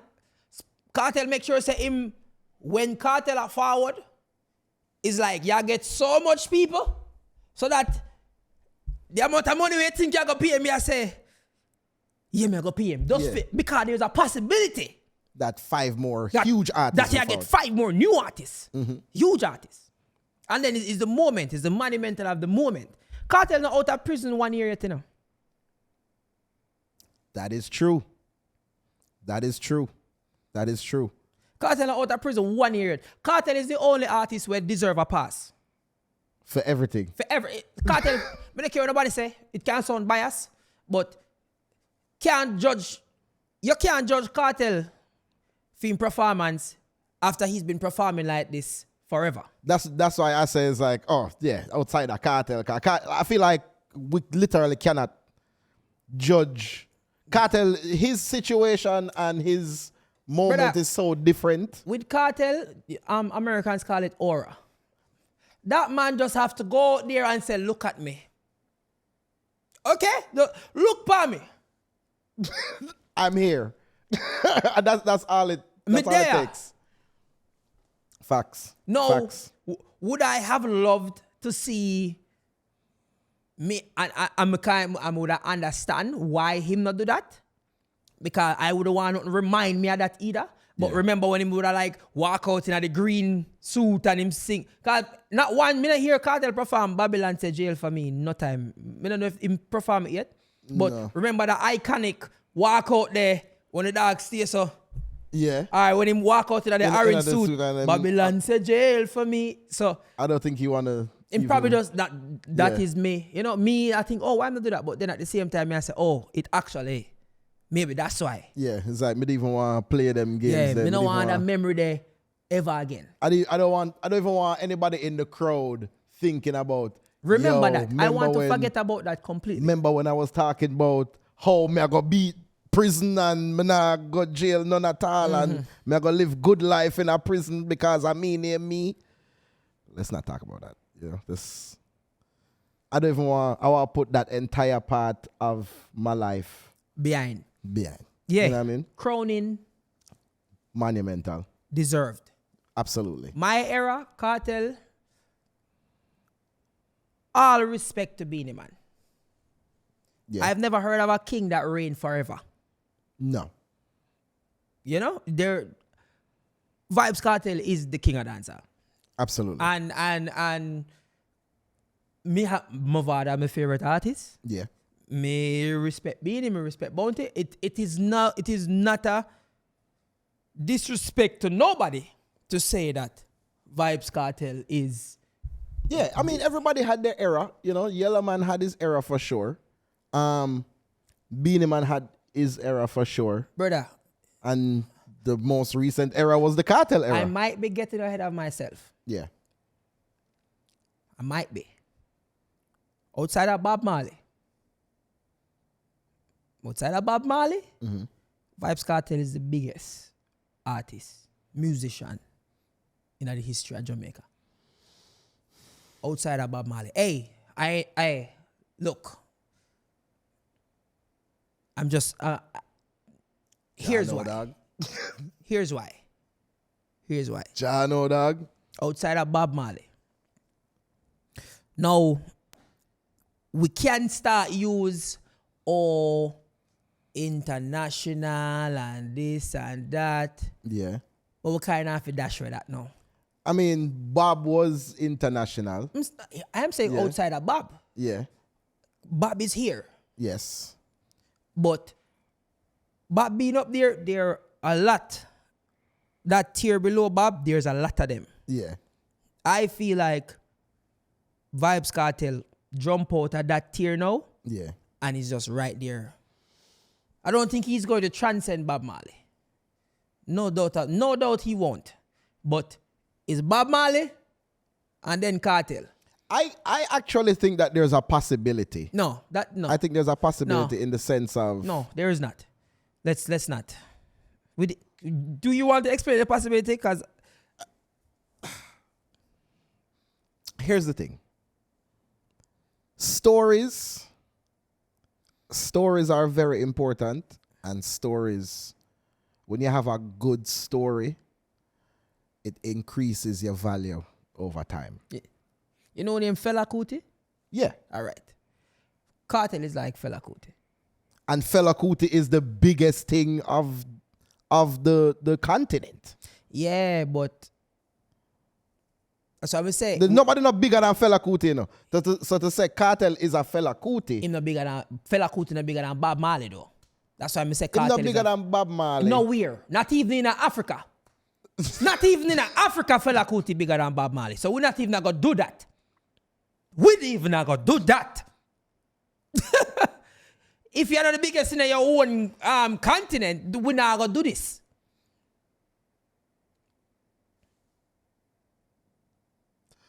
Kartel make sure you say him, when Kartel are forward, it's like, you get so much people, so that the amount of money you think you're going to pay me, I say, yeah, me go pay him. Because there's a possibility that 5 more huge artists. That you get 5 more new artists. Huge artists. And then it's the moment. It's the monumental of the moment. Kartel not out of prison 1 year yet, That is true. Kartel not out of prison 1 year yet. Kartel is the only artist who deserve a pass. For everything. Kartel, I don't care what nobody say. It can sound biased, but you can't judge Kartel for his performance after he's been performing like this forever. That's why I say it's like, outside of Kartel. I feel like we literally cannot judge Kartel. His situation and his moment is so different. With Kartel, Americans call it aura. That man just have to go out there and say, look at me. Okay? Look for me. I'm here. that's all it takes. Facts. No. Facts. Would I have loved to see me, and I would understand why him not do that? Because I would want to remind me of that either. But remember when him would have walk out in the green suit and him sing. Cause not one minute hear Kartel perform Babylon to jail for me. No time. I don't know if him perform it yet. But remember the iconic walk out there when the dog stay so. Yeah. Alright, when him walk out in the orange suit, Babylon to jail for me. So I don't think he wanna. Him probably just that is me. Me, I think, why not do that? But then at the same time, I say, it actually. Maybe that's why. Yeah, it's like me don't even want to play them games. Yeah, me don't want that memory there ever again. I don't even want anybody in the crowd thinking about. Remember that. I want to forget about that completely. Remember when I was talking about how me I go beat prison and me not go jail none at all, and me I go live good life in a prison because I me. Let's not talk about that. This. I don't even want. I want to put that entire part of my life behind. Yeah. You know what I mean? Crowning. Monumental. Deserved. Absolutely. My era, Kartel. All respect to Beenie Man. Yeah. I've never heard of a king that reigned forever. No. Vybz Kartel is the king of dancehall. Absolutely. And my father, my favorite artist. Yeah. Me respect Beenie, me respect Bounty. It is not a disrespect to nobody to say that Vybz Kartel is. Yeah, I mean everybody had their era. Yellow Man had his era for sure. Beenie Man had his era for sure. Brother. And the most recent era was the Kartel era. I might be getting ahead of myself. Yeah. I might be. Outside of Bob Marley. Vybz Kartel is the biggest artist, musician in the history of Jamaica. Outside of Bob Marley. Hey, look. I'm just, here's why. Dog. Here's why. Here's why. Jano, dog. Outside of Bob Marley. Now, we can start use all international and this and that. Yeah. But we kind of have to dash with that now. I mean, Bob was international. I am saying outside of Bob. Yeah. Bob is here. Yes. But Bob being up there are a lot. That tier below Bob, there's a lot of them. Yeah. I feel like Vybz Kartel jump out of that tier now. Yeah. And he's just right there. I don't think he's going to transcend Bob Marley. No doubt he won't. But it's Bob Marley and then Kartel. I actually think that there's a possibility. No. I think there's a possibility in the sense of... No, there is not. Let's not. Do you want to explain the possibility? Because... Here's the thing. Stories are very important, and stories, when you have a good story, it increases your value over time. You know the name Fela Kuti? Yeah. All right. Kartel is like Fela Kuti. And Fela Kuti is the biggest thing of the continent. Yeah, but so I would say there's nobody not bigger than Fela Kuti, you know. So to say Kartel is a Fela Kuti. Him not bigger than Fela Kuti, not bigger than Bob Marley though. That's why I say Kartel Him not bigger than Bob Marley. Nowhere. Not even in Africa. Not even in Africa, Fela Kuti bigger than Bob Marley. So we're not even gonna do that. We even not gonna do that. If you're not the biggest in your own continent, we're not gonna do this.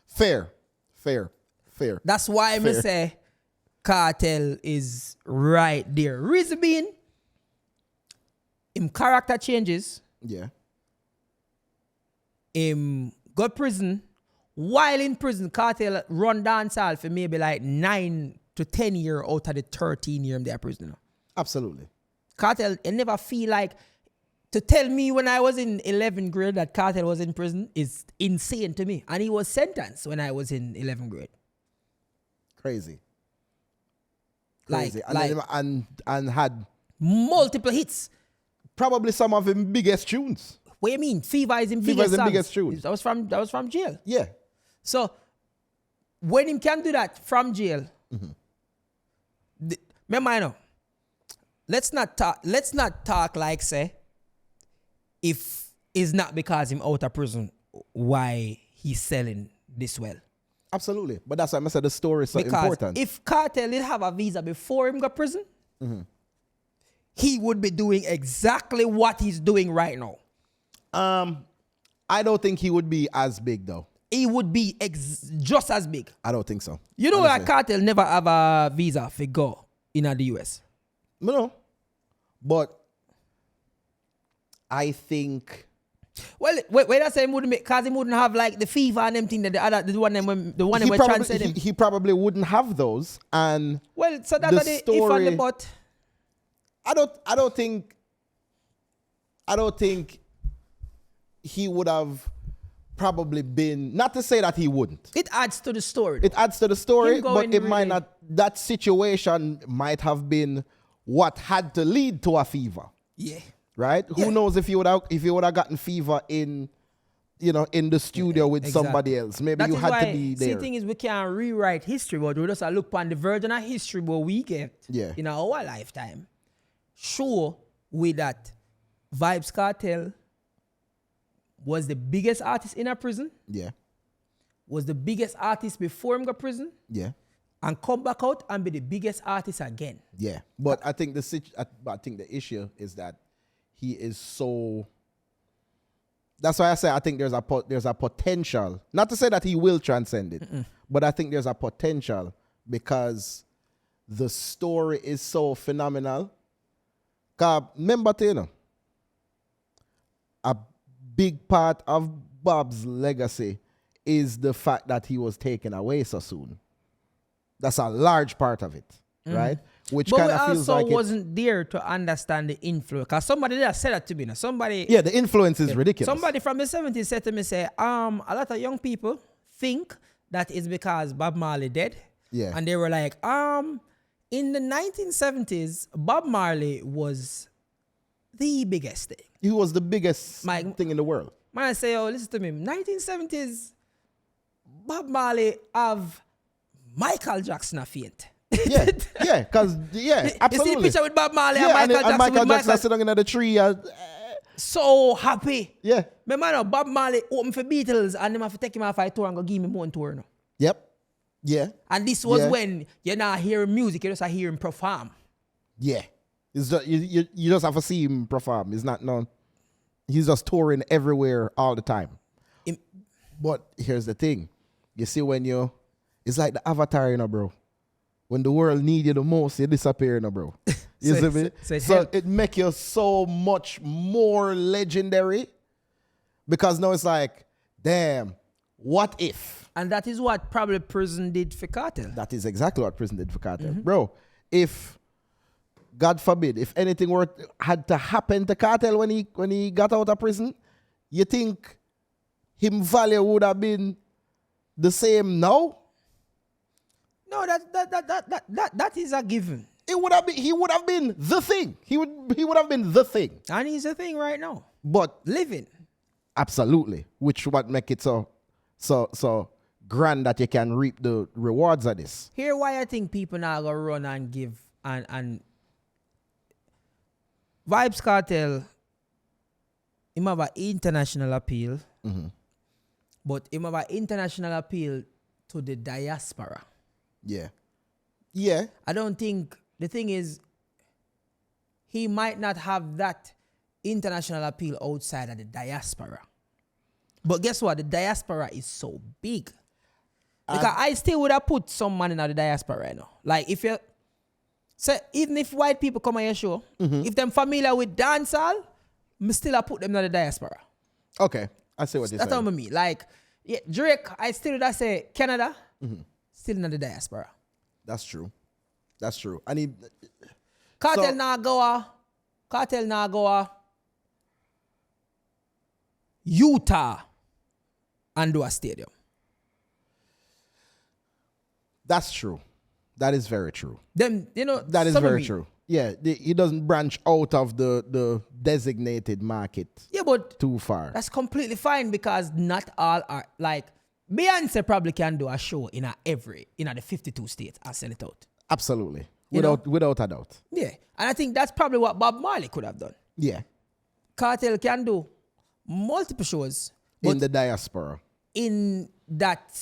Fair. That's why I say Kartel is right there. Reason being, him character changes. Yeah. Him go prison. While in prison, Kartel run dancehall for maybe like 9 to 10 years out of the 13 years they're prisoner. Absolutely. Kartel, I never feel like, to tell me when I was in 11th grade that Kartel was in prison is insane to me. And he was sentenced when I was in 11th grade. Crazy. Like and had multiple hits. Probably some of his biggest tunes. What do you mean? Fever is in biggest tunes. That was from jail. Yeah. So when him can do that from jail, remember, I know. Let's not talk like say if it's not because him out of prison why he's selling this well. Absolutely. But that's why I said the story is so because important. If Kartel did have a visa before him got prison, he would be doing exactly what he's doing right now. I don't think he would be as big though. He would be just as big. I don't think so. You know that Kartel never have a visa for go in the US. No. But I think... Well, wait, that's him wouldn't make, cause he wouldn't have like the fever and them thing that the one that transcend him. He probably wouldn't have those, and well, so that's the story, if on the but. I don't think he would have probably been. Not to say that he wouldn't. It adds to the story. It adds to the story, but it might really not. That situation might have been what had to lead to a fever. Yeah. Right? Yeah. Who knows if you would have gotten fever in the studio with somebody else. Maybe that you had to be there. See, the thing is, we can't rewrite history, but we just look upon the version of history what we get in our lifetime. Sure, with that, Vybz Kartel was the biggest artist in a prison. Yeah. Was the biggest artist before him got prison. Yeah. And come back out and be the biggest artist again. Yeah. But I think the issue is that he is so... That's why I say I think there's a potential. Not to say that he will transcend it, but I think there's a potential because the story is so phenomenal. Because remember, a big part of Bob's legacy is the fact that he was taken away so soon. That's a large part of it, right? which But kind we of feels also like wasn't there to understand the influence. Because somebody there said that to me. Now. Somebody, yeah, the influence is ridiculous. somebody from the 70s said to me, say, a lot of young people think that it's because Bob Marley dead. Yeah. And they were like, in the 1970s, Bob Marley was the biggest thing. He was the biggest thing in the world. Man, I say, listen to me. 1970s, Bob Marley have Michael Jackson a faint. Yeah, absolutely. You see the picture with Bob Marley and and Michael Jackson sitting in the tree. so happy. Yeah. My man, Bob Marley open for Beatles and them have to take him off a tour and go give me one tour now. Yep. Yeah. And this was when you're not hearing music, you just hear him perform. Yeah. It's just, you just have to see him perform. It's not known. He's just touring everywhere all the time. But here's the thing. You see it's like the Avatar, you know, bro. When the world needs you the most, you disappear, you know, bro. You see me? So it make you so much more legendary. Because now it's like, damn, what if? And that is what probably prison did for Kartel. That is exactly what prison did for Kartel. Bro, if, God forbid, if anything had to happen to Kartel when he got out of prison, you think him value would have been the same now? No, that is a given. He would have been the thing. He would have been the thing. And he's the thing right now. But living. Absolutely. Which what make it so grand that you can reap the rewards of this. Here why I think people now go run and give and Vybz Kartel, him have an international appeal, but him have an international appeal to the diaspora. Yeah. Yeah. I don't think, the thing is, he might not have that international appeal outside of the diaspora. But guess what? The diaspora is so big. Because I still would have put some man in the diaspora right now. Like if you say, even if white people come on your show, if them familiar with dancehall, me still have put them in the diaspora. Okay. I see what you're saying. That's what I mean. Like Drake, I still would say Canada, still in the diaspora. That's true. That's true. I need Kartel now go Utah and do a stadium. That's true. That is very true. Then that is very true. Yeah, he doesn't branch out of the designated market. Yeah, but too far. That's completely fine because not all are like Beyonce probably can do a show in the 52 states and sell it out. Absolutely. Without a doubt. Yeah. And I think that's probably what Bob Marley could have done. Yeah. Kartel can do multiple shows in the diaspora. In that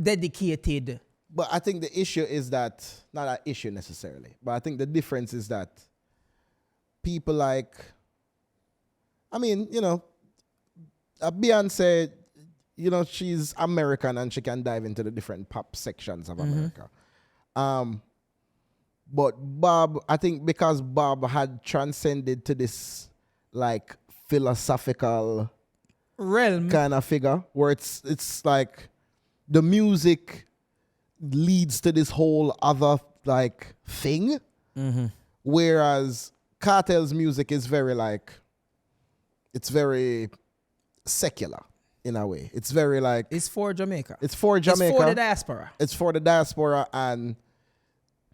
dedicated. But I think the issue is that, not an issue necessarily, but I think the difference is that people like, Beyonce, she's American and she can dive into the different pop sections of America. But Bob, I think because Bob had transcended to this like philosophical realm kind of figure where it's like the music leads to this whole other like thing. Whereas Kartel's music is very like, it's very secular in a way. It's very like, it's for Jamaica. It's for Jamaica. It's for the diaspora. It's for the diaspora, and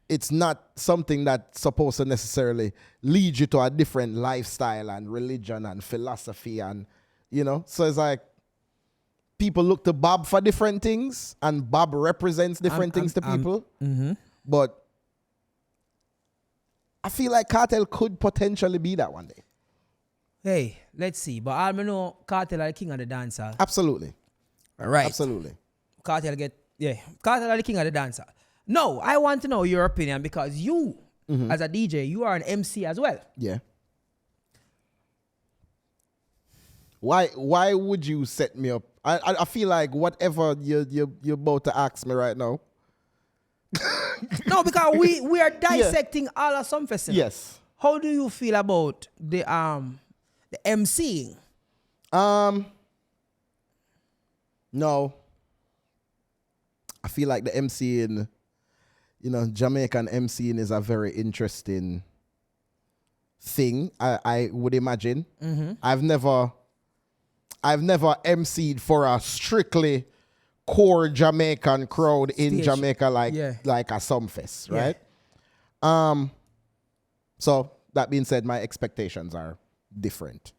it's not something that's supposed to necessarily lead you to a different lifestyle and religion and philosophy and, so it's like people look to Bob for different things and Bob represents different things to people. But I feel like Kartel could potentially be that one day. Hey, let's see. But I know Kartel are the king of the dancer. Absolutely. Right. Absolutely. Kartel are the king of the dancer. No, I want to know your opinion because you, as a DJ, you are an MC as well. Yeah. Why would you set me up? I feel like whatever you're about to ask me right now. No, because we are dissecting all of Sumfest. Yes. How do you feel about the MCing? No. I feel like the MCing, Jamaican MCing is a very interesting thing. I would imagine. Mm-hmm. I've never MC'd for a strictly core Jamaican crowd in Jamaica like a Sumfest, right? So that being said, my expectations are different.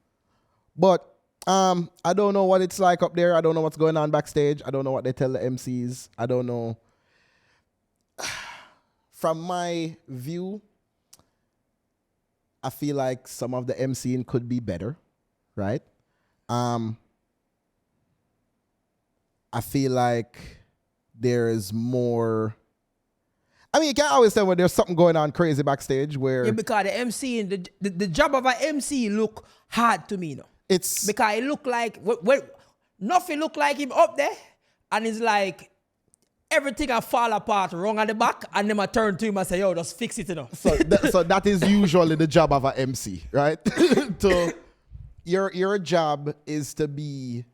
But I don't know what it's like up there. I don't know what's going on backstage. I don't know what they tell the MCs. I don't know. From my view, I feel like some of the MCing could be better, right? I feel like there is more. I mean, you can't always tell when there's something going on crazy backstage where. Yeah, because the MCing, the job of an MC look hard to me, It's because it look like nothing look like him up there, and it's like everything I fall apart wrong at the back, and then I turn to him and say, "Yo, just fix it, So that is usually the job of an MC, right? Your job is to be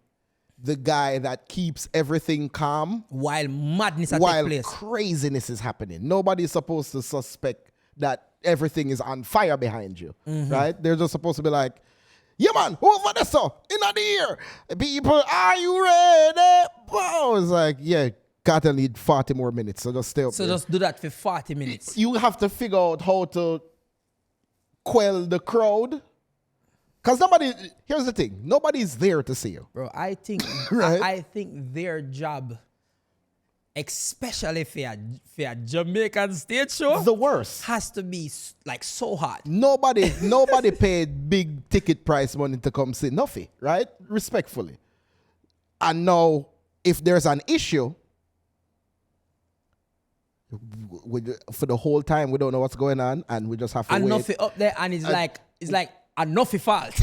the guy that keeps everything calm while madness takes while place. Craziness is happening. Nobody's supposed to suspect that everything is on fire behind you, right? They're just supposed to be like, yeah, man, over there, so in the ear. People, are you ready? Wow. It's like, yeah, Cartel need 40 more minutes, so just stay up there. So just do that for 40 minutes. You have to figure out how to quell the crowd. Because here's the thing, nobody's there to see you. Bro, I think Right? I think their job, especially for a Jamaican stage show, The worst. has to be like so hard. Nobody paid big ticket price money to come see nothing, right? Respectfully. And now, if there's an issue, for the whole time we don't know what's going on, and we just have to And wait. nothing up there, and it's like a nothing fault.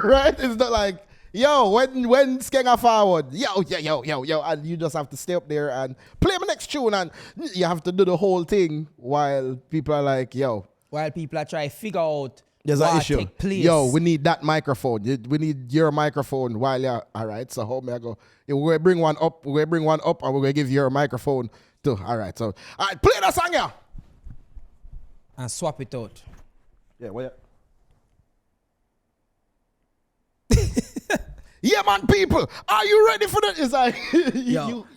Right? It's not like, yo, when Skeng forward, yo, and you just have to stay up there and play my next tune, and you have to do the whole thing while people are like, yo. While people are trying to figure out There's what an issue. take place. Yo, we need that microphone. We need your microphone while you're, all right, so how may I go? We're going to bring one up, and we're going to give you your microphone too. All right, so, all right, play that song, yeah. And swap it out. Yeah, well, yeah, man, people, are you ready for that? It's like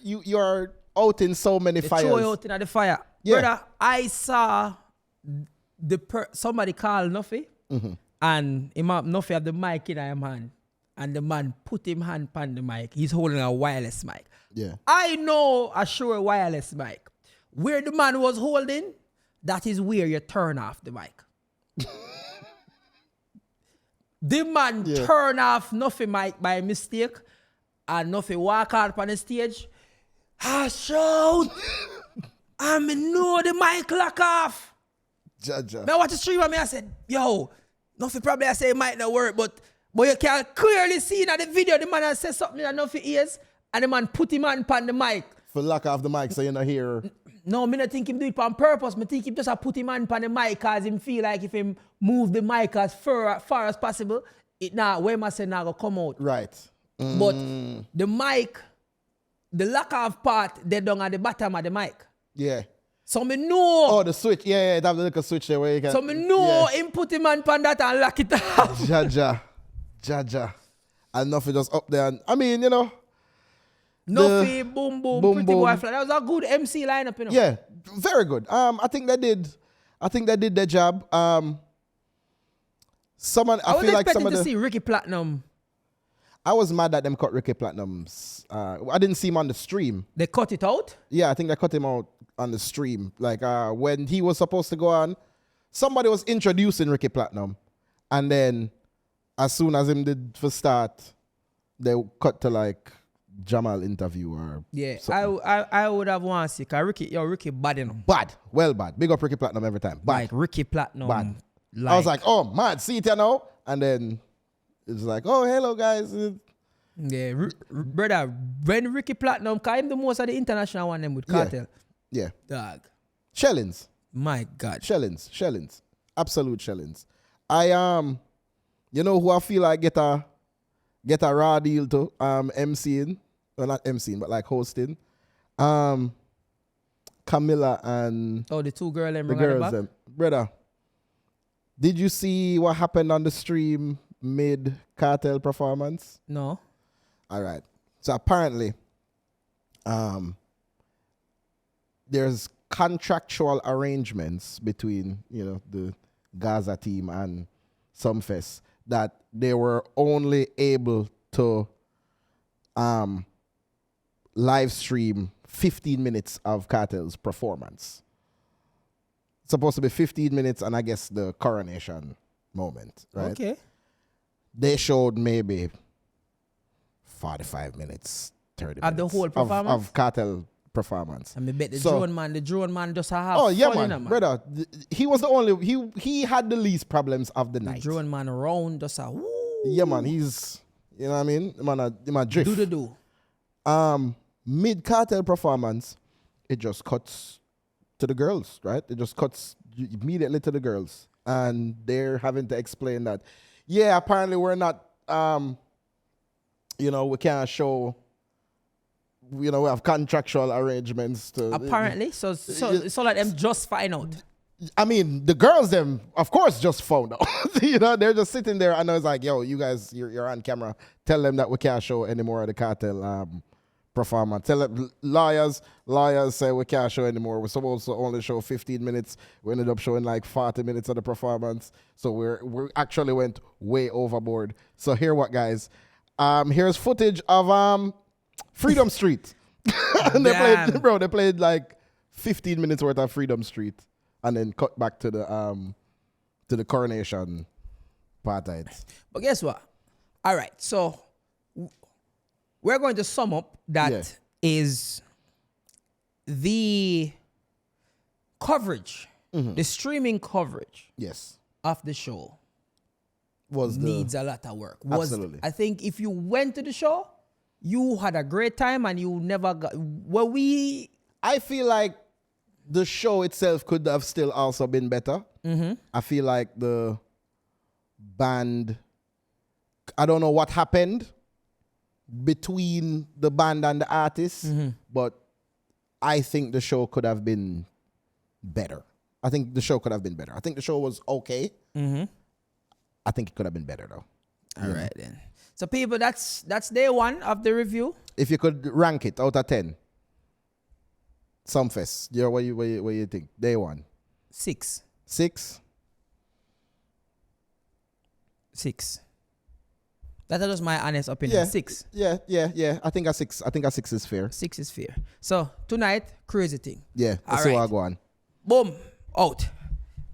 you're out in so many fires. Throw you out in the fire. Yeah. Brother, I saw somebody call Nuffy, and Nuffy have the mic in his hand, and the man put him hand on the mic. He's holding a wireless mic. Yeah. I know a sure wireless mic. Where the man was holding, that is where you turn off the mic. The man turn off Nuffy mic by mistake, and Nuffy walk out on the stage. I shout, I know the mic lock off. Jaja. I watch the stream and I said, yo, Nuffy probably I say it might not work, but you can clearly see in the video the man has said something that Nuffy ears, and the man put him on the mic. For lock off the mic so you're not here. No, me not think him do it on purpose. Me think him just put him on the mic because him feel like if him move the mic as far as possible, it now where I say now go come out. Right. But the mic, the lock off part, they down at the bottom of the mic. Yeah. So me know. Oh, the switch. Yeah, it have the little switch there where you can. So me know him put him on that and lock it off. Jaja. And nothing just up there. And, I mean, you know. Nothing, boom, boom, pretty boom. boy fly. That was a good MC lineup, you know. Yeah, very good. I think they did their job. I was expecting to see Ricky Platinum. I was mad that them cut Ricky Platinum's. I didn't see him on the stream. They cut it out? Yeah, I think they cut him out on the stream. Like when he was supposed to go on, somebody was introducing Ricky Platinum, and then as soon as him did for start, they cut to like Jamal interview or something. I would have wanted to see Ricky bad enough. Bad. Well bad. Big up Ricky Platinum every time. Bad. Like Ricky Platinum. Bad. I was like, oh man, see it here now. And then it's like, oh hello guys. Yeah, brother, when Ricky Platinum came the most of the international one them with Cartel. Yeah. Dog. Shellings. My God. Shellings. Absolute shellings. You know who I feel like get a raw deal to MCing. Well, not MCing, but like hosting. Camilla and Oh, the two girls them the bring at the girls. back? Them. Brother, did you see what happened on the stream mid Cartel performance? No. All right. So apparently, there's contractual arrangements between the Gaza team and Sumfest that they were only able to live stream 15 minutes of Cartel's performance. It's supposed to be 15 minutes and I guess the coronation moment, right? Okay. They showed maybe 45 minutes, 30 minutes. Of the whole performance? Of Cartel performance. I mean, bet the So- drone man just have Oh, yeah, fun, man. Brother, he was the only, he had the least problems of the The night. drone man around just a woo. Yeah, man, he's, you know what I mean? Man, a drift. Do. Mid Cartel performance, it just cuts to the girls, right? It just cuts immediately to the girls. And they're having to explain that, yeah, apparently we're not, we can't show, we have contractual arrangements to. Apparently, so like them just find out. I mean, the girls, them, of course, just found out. They're just sitting there and I was like, yo, you guys, you're on camera. Tell them that we can't show any more of the Cartel performance. Tell them, lawyers say we can't show anymore. We're supposed to only show 15 minutes. We ended up showing like 40 minutes of the performance. So we actually went way overboard. So here what, guys? Here's footage of Freedom Street. And they played like 15 minutes worth of Freedom Street. And then cut back to the coronation part of it. But guess what? All right, so we're going to sum up that is the coverage, the streaming coverage Yes. of the show Was needs a lot of work. Absolutely. I think if you went to the show, you had a great time and you never got. I feel like the show itself could have still also been better. I feel like the band, I don't know what happened between the band and the artist, but I think the show could have been better. I think the show was okay. I think it could have been better though. All right then. So people, that's day one of the review. If you could rank it out of 10, Sumfest, what you think? Day one. 6. 6? 6. That's just my honest opinion. Yeah. 6. Yeah. I think a 6 is fair. 6 is fair. So tonight, crazy thing. Yeah, All let's see right. what I go on. Boom. Out.